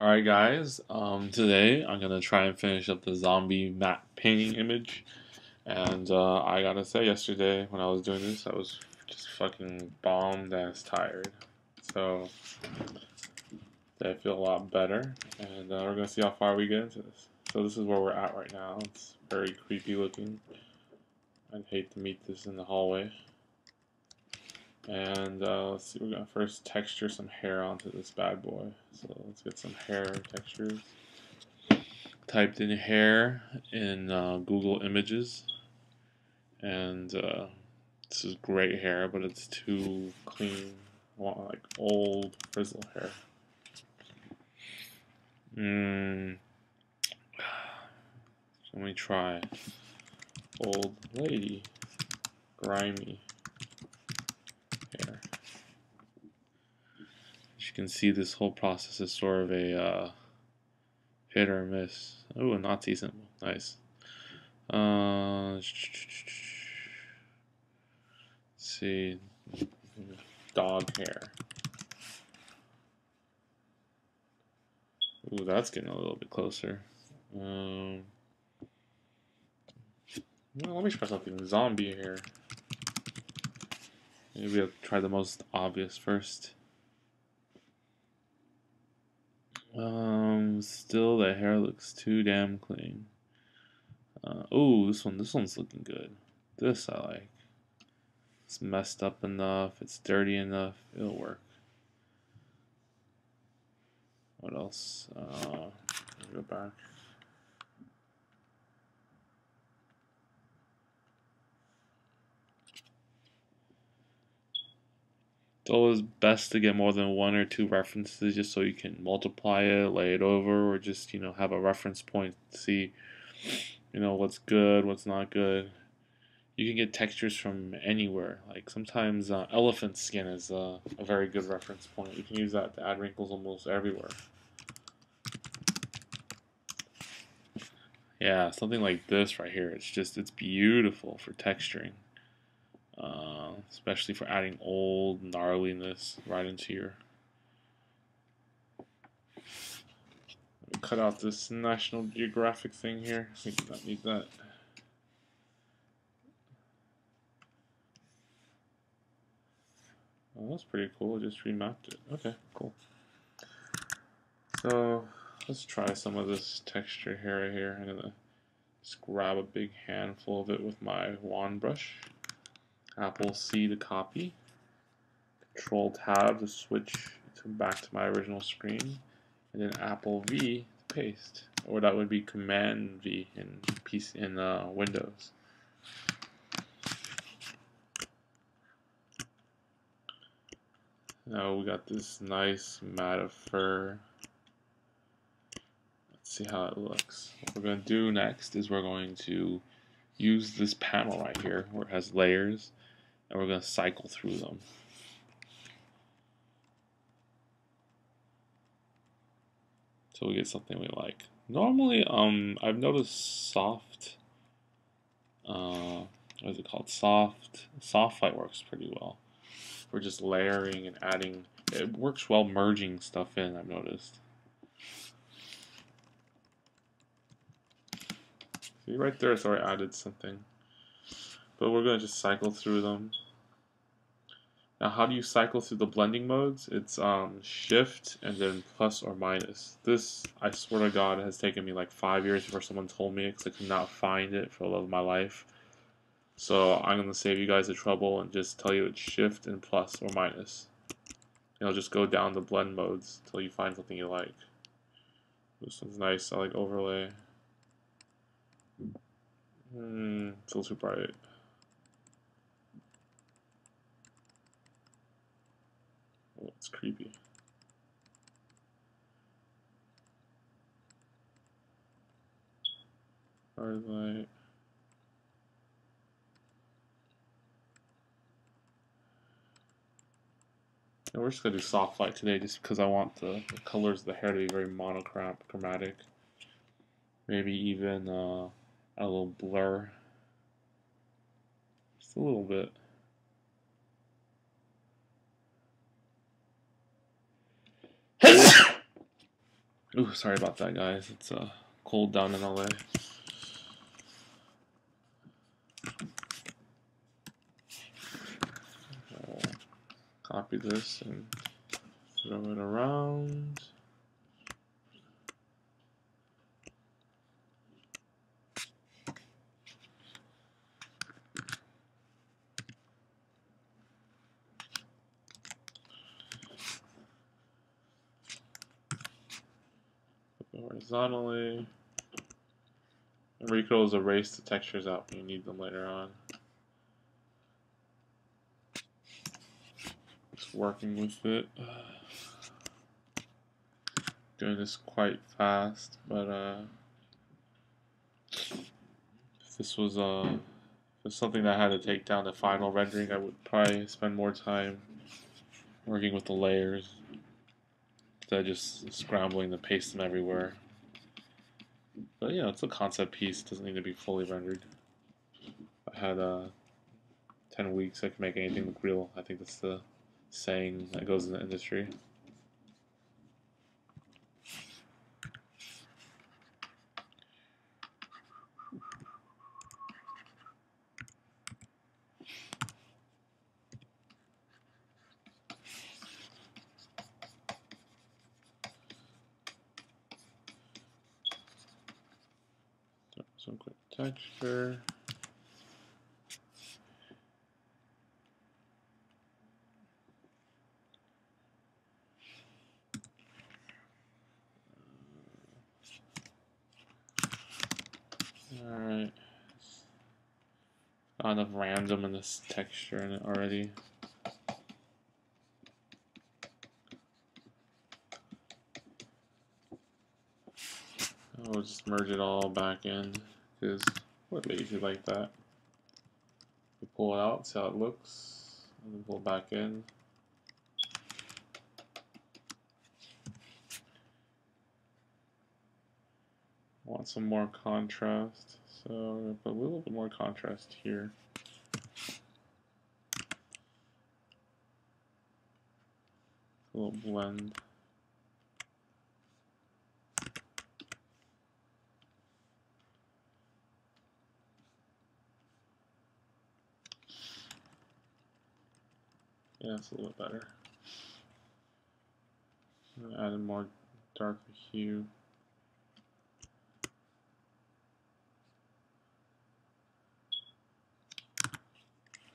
Alright guys, today I'm gonna try and finish up the zombie matte painting image, and I gotta say, yesterday when I was doing this, I was just fucking bombed ass tired. So I feel a lot better, and we're gonna see how far we get into this. So this is where we're at right now. It's very creepy looking. I'd hate to meet this in the hallway. And let's see, we're gonna first texture some hair onto this bad boy. So let's get some hair textures. Typed in hair in Google Images, and this is great hair, but it's too clean. I want like old frizzle hair. Mm, Let me try old lady, grimy hair. As you can see, this whole process is sort of a hit or miss. Oh, a Nazi symbol, nice. Let's see, dog hair. Ooh, that's getting a little bit closer. Well, let me try something zombie here. Maybe I'll try the most obvious first. Still the hair looks too damn clean. Oh, this one's looking good. This I like. It's messed up enough. It's dirty enough. It'll work. What else? Go back. It's always best to get more than one or two references just so you can multiply it, lay it over, or just, have a reference point to see, what's good, what's not good. You can get textures from anywhere. Like sometimes elephant skin is a very good reference point. You can use that to add wrinkles almost everywhere. Yeah, something like this right here. It's beautiful for texturing, especially for adding old gnarliness right into your. Let me cut out this National Geographic thing here. We do not need that. Oh, that's pretty cool. I just remapped it. Okay, cool. So let's try some of this texture here right here. I'm gonna just grab a big handful of it with my wand brush. Apple C to copy. Control Tab to switch back to my original screen. And then Apple V to paste. Or that would be Command V in Windows. Now we got this nice mat of fur. Let's see how it looks. What we're going to do next is we're going to use this panel right here where it has layers, and we're going to cycle through them. So we get something we like. Normally, I've noticed soft, what is it called? Soft light works pretty well. We're just layering and adding. It works well merging stuff in, I've noticed. See, right there, it's already added something. But we're going to just cycle through them. Now, how do you cycle through the blending modes? It's shift and then plus or minus. This, I swear to God, has taken me like 5 years before someone told me because I could not find it for the love of my life. So I'm going to save you guys the trouble and just tell you it's shift and plus or minus. And I'll just go down the blend modes until you find something you like. This one's nice. I like overlay. It's a little too bright. Oh, it's creepy. Hard light. And we're just gonna do soft light today, just because I want the colors of the hair to be very monochromatic. Maybe even a little blur, just a little bit. Ooh, sorry about that, guys. It's cold down in LA. Copy this and throw it around. Horizontally. And you could always erase the textures out when you need them later on. Just working with it. Doing this quite fast, but if this was something that I had to take down the final rendering, I would probably spend more time working with the layers instead of just scrambling to paste them everywhere. But yeah, it's a concept piece. It doesn't need to be fully rendered. I had 10 weeks, I can make anything look real. I think that's the saying that goes in the industry. Some quick texture. Alright. Not enough random in this texture in it already. I'll just merge it all back in because we're lazy like that. We pull it out, see how it looks, and then pull it back in. Want some more contrast, so I'm going to put a little bit more contrast here. A little blend. Yeah, it's a little better. I'm gonna add a more darker hue.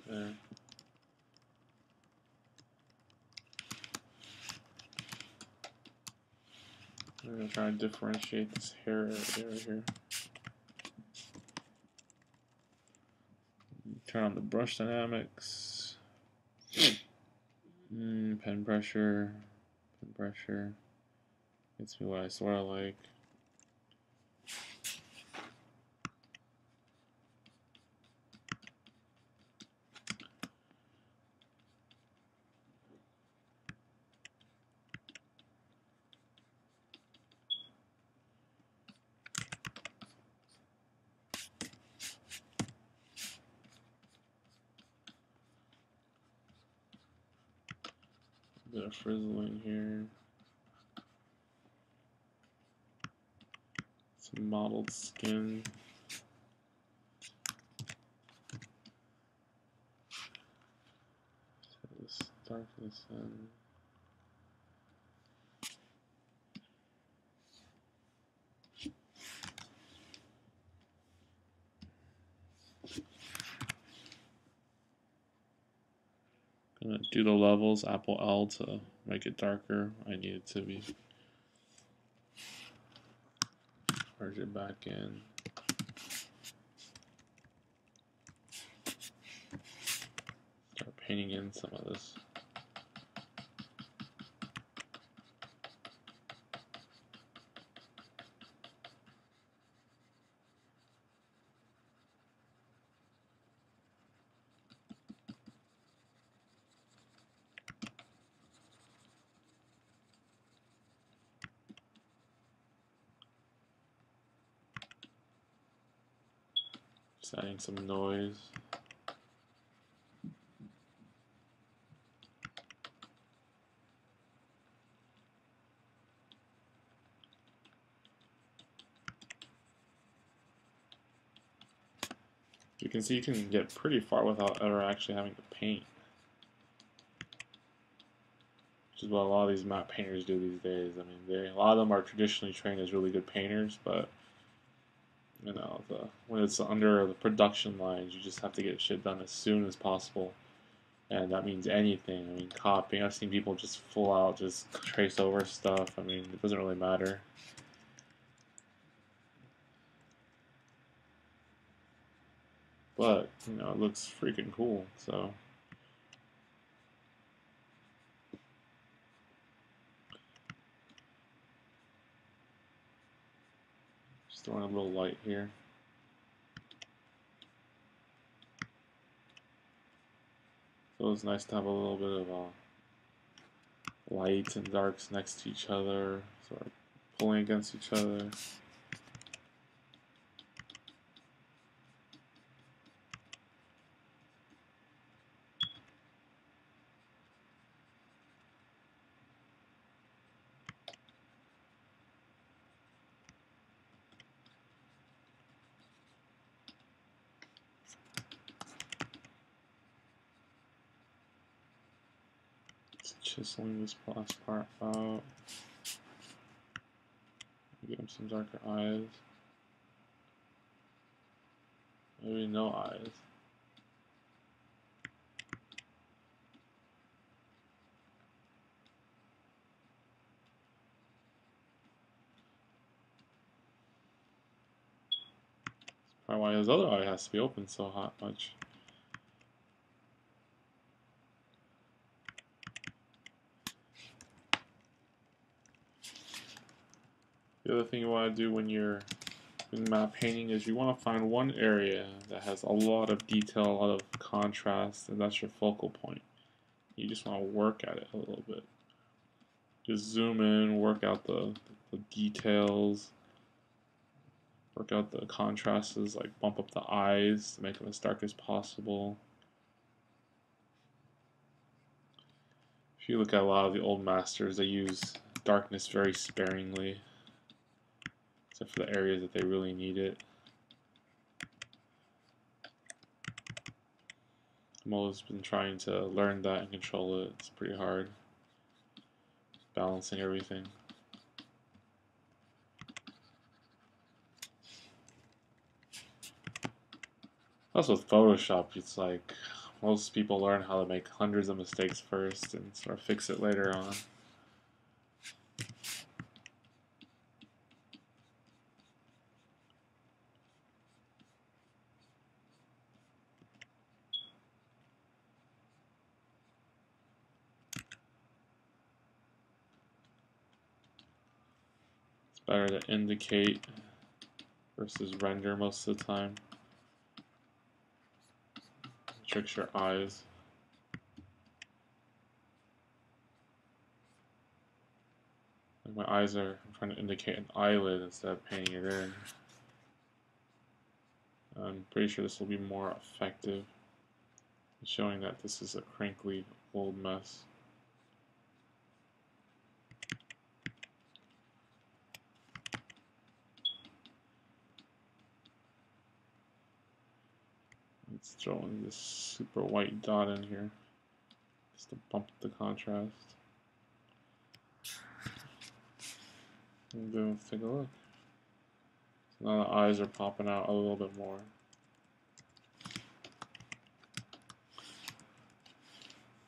There. I'm gonna try and differentiate this hair area right here. Turn on the brush dynamics. Pen pressure. Gets me what I sort of like. A bit of frizzling here. Some mottled skin. Let's darken this in. Gonna do the levels, Apple L to make it darker. I need it to be. Merge it back in. Start painting in some of this. Just adding some noise. You can see you can get pretty far without ever actually having to paint. Which is what a lot of these map painters do these days. I mean, a lot of them are traditionally trained as really good painters, but you know, when it's under the production lines, you just have to get shit done as soon as possible. And that means anything. I mean, copying. I've seen people just full out just trace over stuff. I mean, it doesn't really matter. But, you know, it looks freaking cool, so. Just throwing a little light here. So it's nice to have a little bit of lights and darks next to each other, sort of pulling against each other. Chiseling this last part out. Give him some darker eyes. Maybe no eyes. That's probably why his other eye has to be open so much. The other thing you want to do when you're doing map painting is you want to find one area that has a lot of detail, a lot of contrast, and that's your focal point. You just want to work at it a little bit. Just zoom in, work out the details, work out the contrasts, like bump up the eyes to make them as dark as possible. If you look at a lot of the old masters, they use darkness very sparingly, except for the areas that they really need it. I've always been trying to learn that and control it. It's pretty hard, balancing everything. Also with Photoshop, it's like most people learn how to make hundreds of mistakes first and sort of fix it later on. It's better to indicate versus render most of the time. It tricks your eyes. Like my eyes are, I'm trying to indicate an eyelid instead of painting it in. I'm pretty sure this will be more effective in showing that this is a crinkly old mess. Let's throw in this super white dot in here just to bump the contrast. And then let's take a look. So now the eyes are popping out a little bit more.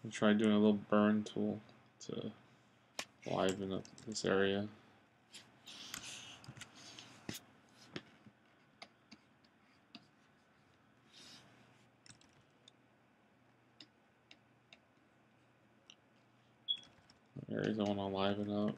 I'll try doing a little burn tool to liven up this area. Areas I want to liven up.